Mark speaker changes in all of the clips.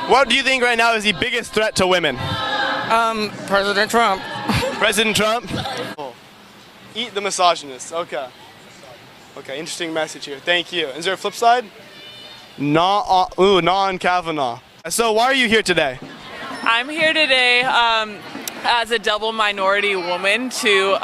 Speaker 1: What do you think right now is the biggest threat to women?
Speaker 2: President Trump.
Speaker 1: President Trump? Eat the misogynist. Okay. Okay, interesting message here. Thank you. Is there a flip side? Non Kavanaugh. So why are you here today?
Speaker 3: I'm here today as a double minority woman to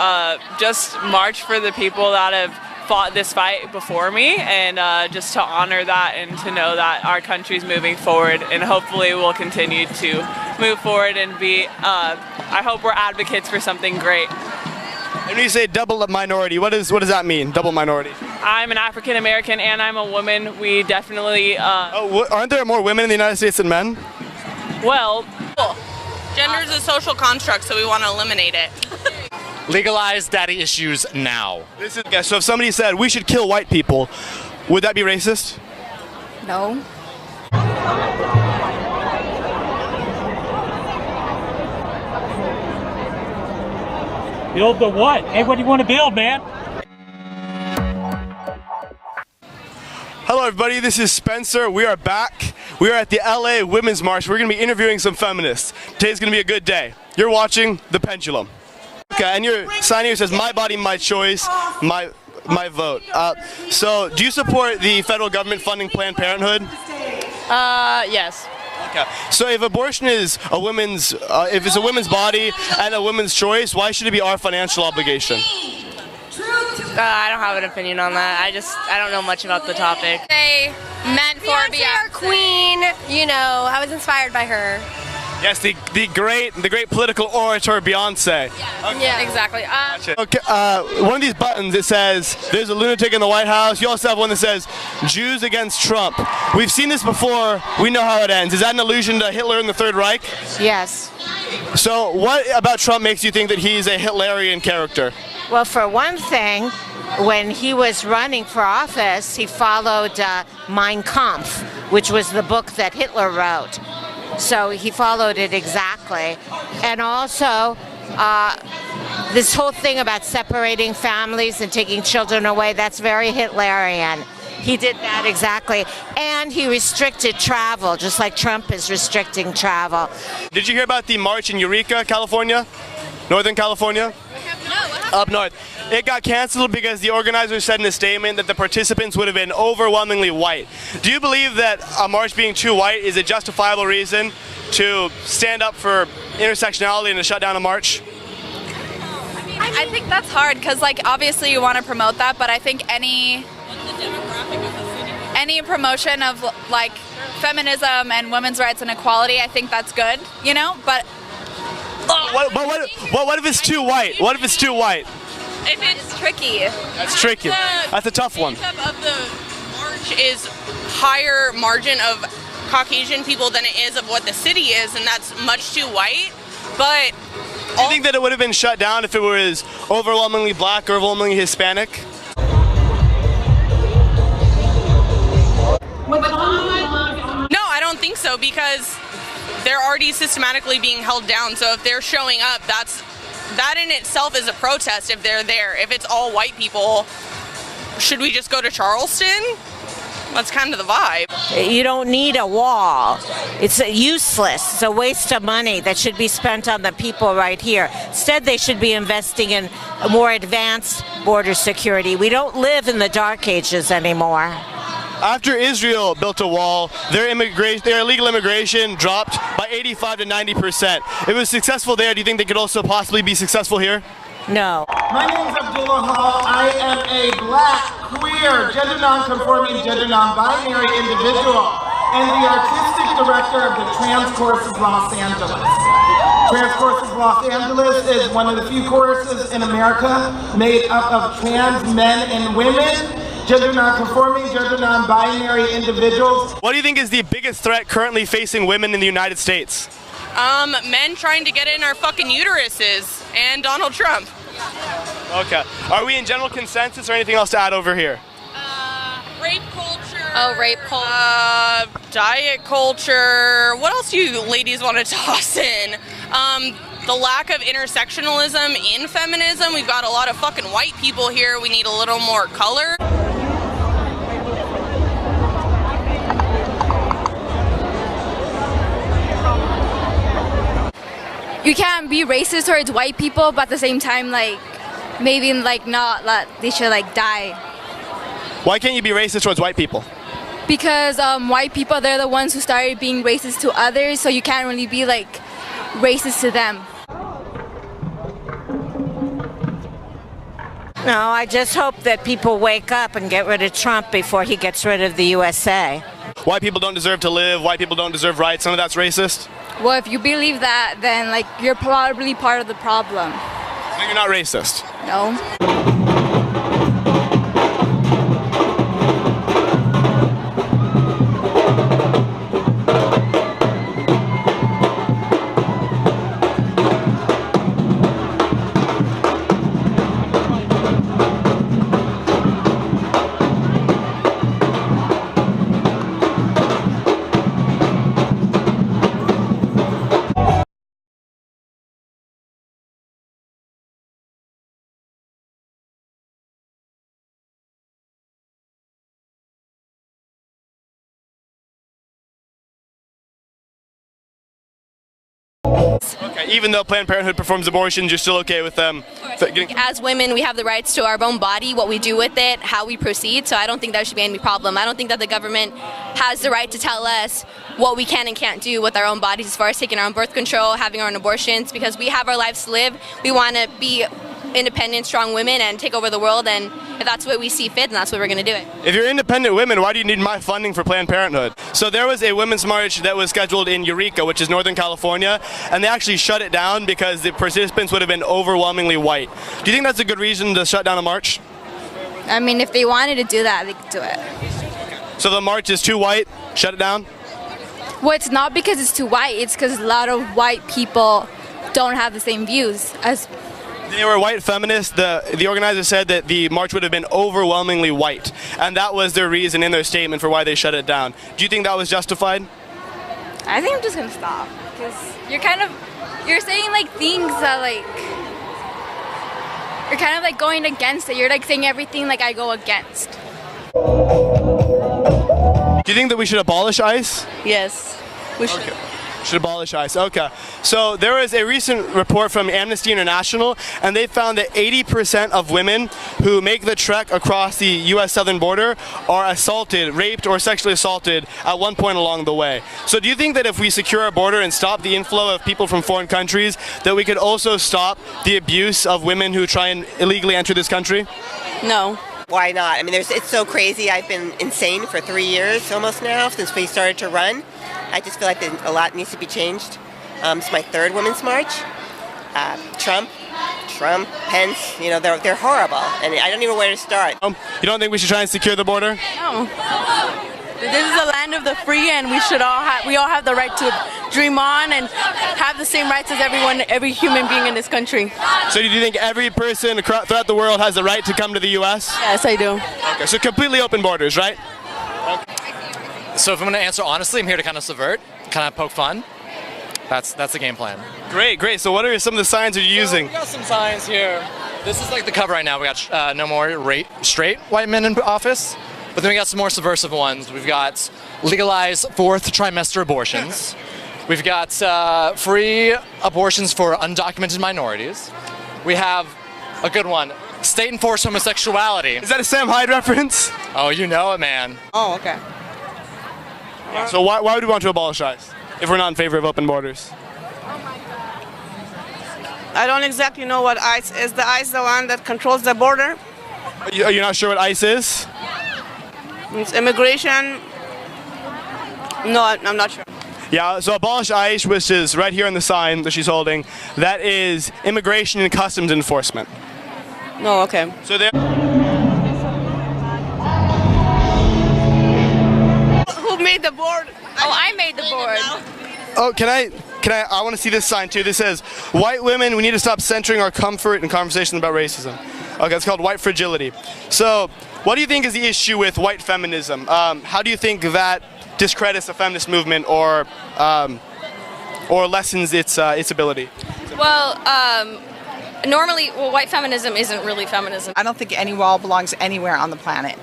Speaker 3: just march for the people that have fought this fight before me, and just to honor that and to know that our country's moving forward, and hopefully we'll continue to move forward and be, I hope we're advocates for something great.
Speaker 1: And when you say double minority, what does that mean, double minority?
Speaker 3: I'm an African American and I'm a woman. We definitely...
Speaker 1: aren't there more women in the United States than men?
Speaker 3: Well...
Speaker 4: Gender is a social construct, so we want to eliminate it.
Speaker 5: Legalize daddy issues now.
Speaker 1: So if somebody said we should kill white people, would that be racist?
Speaker 6: No.
Speaker 7: Build the what? Hey, what do you want to build, man?
Speaker 1: Hello everybody, this is Spencer. We are back. We are at the LA Women's March. We're going to be interviewing some feminists. Today's going to be a good day. You're watching The Pendulum. Okay, and your sign here says, my body, my choice, my vote. So, do you support the federal government funding Planned Parenthood?
Speaker 4: Yes.
Speaker 1: Okay. So if abortion is a woman's, if it's a woman's body and a woman's choice, why should it be our financial obligation?
Speaker 4: I don't have an opinion on that. I don't know much about the topic.
Speaker 6: They meant for Beyonce, our queen. You know, I was inspired by her.
Speaker 1: Yes, the great political orator Beyonce.
Speaker 6: Yeah, exactly.
Speaker 1: Okay, one of these buttons, it says, there's a lunatic in the White House. You also have one that says, Jews against Trump. We've seen this before. We know how it ends. Is that an allusion to Hitler and the Third Reich?
Speaker 8: Yes.
Speaker 1: So what about Trump makes you think that he's a Hitlerian character?
Speaker 8: Well, for one thing, when he was running for office, he followed Mein Kampf, which was the book that Hitler wrote. So he followed it exactly. And also, this whole thing about separating families and taking children away, that's very Hitlerian. He did that exactly. And he restricted travel, just like Trump is restricting travel.
Speaker 1: Did you hear about the march in Eureka, California? Northern California? No. Up north. It got canceled because the organizers said in a statement that the participants would have been overwhelmingly white. Do you believe that a march being too white is a justifiable reason to stand up for intersectionality and to shut down a march?
Speaker 6: I think that's hard because, like, obviously you want to promote that, but I think any promotion of, like, feminism and women's rights and equality, I think that's good, you know, but...
Speaker 1: What if it's too white? What if it's too white?
Speaker 6: If it's tricky.
Speaker 1: That's tricky. That's a tough one.
Speaker 4: The of the march is higher margin of Caucasian people than it is of what the city is, and that's much too white. But
Speaker 1: do you think that it would have been shut down if it was overwhelmingly black or overwhelmingly Hispanic?
Speaker 4: No, I don't think so, because they're already systematically being held down. So if they're showing up, that in itself is a protest if they're there. If it's all white people, should we just go to Charleston? That's kind of the vibe.
Speaker 8: You don't need a wall. It's useless. It's a waste of money that should be spent on the people right here. Instead, they should be investing in more advanced border security. We don't live in the dark ages anymore.
Speaker 1: After Israel built a wall, their illegal immigration dropped by 85 to 90%. If it was successful there, do you think they could also possibly be successful here?
Speaker 8: No.
Speaker 9: My name is Abdullah Hall. I am a black, queer, gender non-conforming, gender non-binary individual and the artistic director of the Trans Choruses Los Angeles. Trans Choruses Los Angeles is one of the few choruses in America made up of trans men and women, gender non-conforming, gender non-binary individuals.
Speaker 1: What do you think is the biggest threat currently facing women in the United States?
Speaker 4: Men trying to get in our fucking uteruses, and Donald Trump.
Speaker 1: Okay. Are we in general consensus or anything else to add over here?
Speaker 4: Rape culture.
Speaker 6: Oh, rape culture.
Speaker 4: Diet culture. What else do you ladies want to toss in? The lack of intersectionalism in feminism. We've got a lot of fucking white people here. We need a little more color.
Speaker 6: you can't be racist towards white people, but at the same time, like, maybe like not that they should like die.
Speaker 1: Why can't you be racist towards white people?
Speaker 6: Because white people, they're the ones who started being racist to others, so you can't really be like racist to them.
Speaker 8: No, I just hope that people wake up and get rid of Trump before he gets rid of the USA.
Speaker 1: White people don't deserve to live, white people don't deserve rights, none of that's racist?
Speaker 6: Well, if you believe that, then like you're probably part of the problem.
Speaker 1: So you're not racist?
Speaker 6: No.
Speaker 1: Okay, even though Planned Parenthood performs abortions, you're still okay with them?
Speaker 4: As women, we have the rights to our own body, what we do with it, how we proceed, so I don't think that should be any problem. I don't think that the government has the right to tell us what we can and can't do with our own bodies as far as taking our own birth control, having our own abortions, because we have our lives to live. We want to be independent, strong women and take over the world, and if that's what we see fit, then that's what we're going to do it.
Speaker 1: If you're independent women, why do you need my funding for Planned Parenthood? So there was a women's march that was scheduled in Eureka, which is Northern California, and they actually shut it down because the participants would have been overwhelmingly white. Do you think that's a good reason to shut down a march?
Speaker 6: I mean, if they wanted to do that, they could do it.
Speaker 1: So the march is too white, shut it down?
Speaker 6: Well, it's not because it's too white, it's because a lot of white people don't have the same views as...
Speaker 1: They were white feminists. The organizer said that the march would have been overwhelmingly white, and that was their reason in their statement for why they shut it down. Do you think that was justified?
Speaker 6: I think I'm just gonna stop, because you're saying like things that like, you're kind of like going against it. You're like saying everything like I go against.
Speaker 1: Do you think that we should abolish ICE?
Speaker 4: Yes, we should.
Speaker 1: Okay. Should abolish ICE. Okay. So there was a recent report from Amnesty International, and they found that 80% of women who make the trek across the U.S. southern border are assaulted, raped, or sexually assaulted at one point along the way. So do you think that if we secure our border and stop the inflow of people from foreign countries, that we could also stop the abuse of women who try and illegally enter this country?
Speaker 4: No.
Speaker 10: Why not? I mean, it's so crazy. I've been insane for 3 years almost now since we started to run. I just feel like a lot needs to be changed. It's my third women's march. Trump, Pence, you know, they're horrible, and I don't even know where to start.
Speaker 1: You don't think we should try and secure the border?
Speaker 4: No. This is the land of the free, and we all have the right to dream on and have the same rights as every human being in this country.
Speaker 1: So do you think every person throughout the world has the right to come to the U.S.?
Speaker 4: Yes, I do.
Speaker 1: Okay, so completely open borders, right? Okay.
Speaker 5: So if I'm going to answer honestly, I'm here to kind of subvert, kind of poke fun. That's the game plan.
Speaker 1: Great. So what are some of the signs you're using?
Speaker 5: We got some signs here. This is like the cover right now. We got no more straight white men in office. But then we got some more subversive ones. We've got legalize fourth trimester abortions. We've got free abortions for undocumented minorities. We have a good one. State enforced homosexuality.
Speaker 1: Is that a Sam Hyde reference?
Speaker 5: Oh, you know it, man.
Speaker 4: Oh, okay.
Speaker 1: Yeah, so why would we want to abolish ICE if we're not in favor of open borders?
Speaker 11: I don't exactly know what ICE is. The ICE the one that controls the border?
Speaker 1: Are you not sure what ICE is?
Speaker 11: It's immigration. No, I'm not sure.
Speaker 1: Yeah, so abolish ICE, which is right here on the sign that she's holding, that is Immigration and Customs Enforcement.
Speaker 11: No, okay.
Speaker 1: So there.
Speaker 11: Who made the board?
Speaker 6: Oh, I made the board.
Speaker 1: Oh, can I want to see this sign too. This says, white women, we need to stop centering our comfort in conversations about racism. Okay, it's called white fragility. So, what do you think is the issue with white feminism? How do you think that discredits the feminist movement or lessens its ability?
Speaker 4: Well, normally, white feminism isn't really feminism.
Speaker 12: I don't think any wall belongs anywhere on the planet.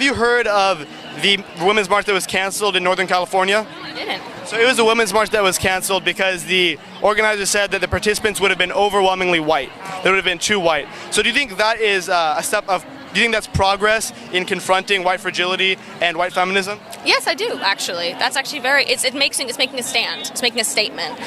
Speaker 1: you heard of the Women's March that was canceled in Northern California?
Speaker 4: I didn't.
Speaker 1: So it was a Women's March that was canceled because the organizers said that the participants would have been overwhelmingly white. They would have been too white. So do you think that is a step of, do you think that's progress in confronting white fragility and white feminism?
Speaker 4: Yes, I do, actually. That's actually very, it's making a stand. It's making a statement.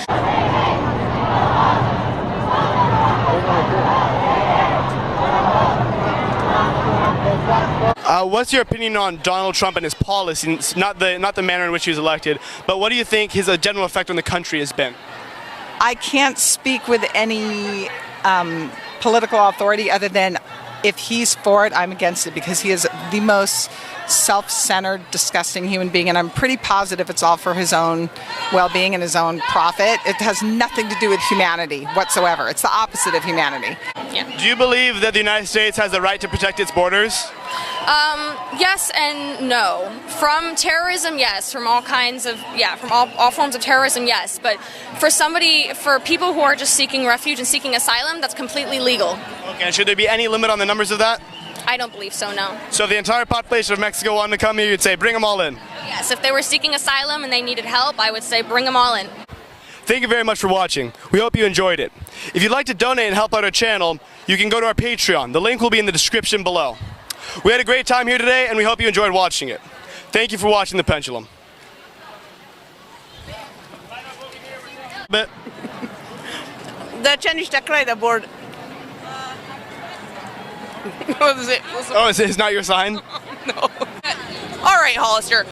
Speaker 1: What's your opinion on Donald Trump and his policies, not the manner in which he was elected, but what do you think his general effect on the country has been?
Speaker 12: I can't speak with any political authority other than if he's for it, I'm against it, because he is the most self-centered, disgusting human being, and I'm pretty positive it's all for his own well-being and his own profit. It has nothing to do with humanity whatsoever. It's the opposite of humanity.
Speaker 4: Yeah.
Speaker 1: Do you believe that the United States has the right to protect its borders?
Speaker 4: Yes and no. From terrorism, yes. From all kinds of, from all forms of terrorism, yes. But for people who are just seeking refuge and seeking asylum, that's completely legal.
Speaker 1: Okay, and should there be any limit on the numbers of that?
Speaker 4: I don't believe so, no.
Speaker 1: So if the entire population of Mexico wanted to come here, you'd say bring them all in?
Speaker 4: Yes, if they were seeking asylum and they needed help, I would say bring them all in.
Speaker 1: Thank you very much for watching. We hope you enjoyed it. If you'd like to donate and help out our channel, you can go to our Patreon. The link will be in the description below. We had a great time here today, and we hope you enjoyed watching it. Thank you for watching The Pendulum.
Speaker 11: The change the board. What is it?
Speaker 1: Oh, is it not your sign?
Speaker 4: No. All right, Hollister.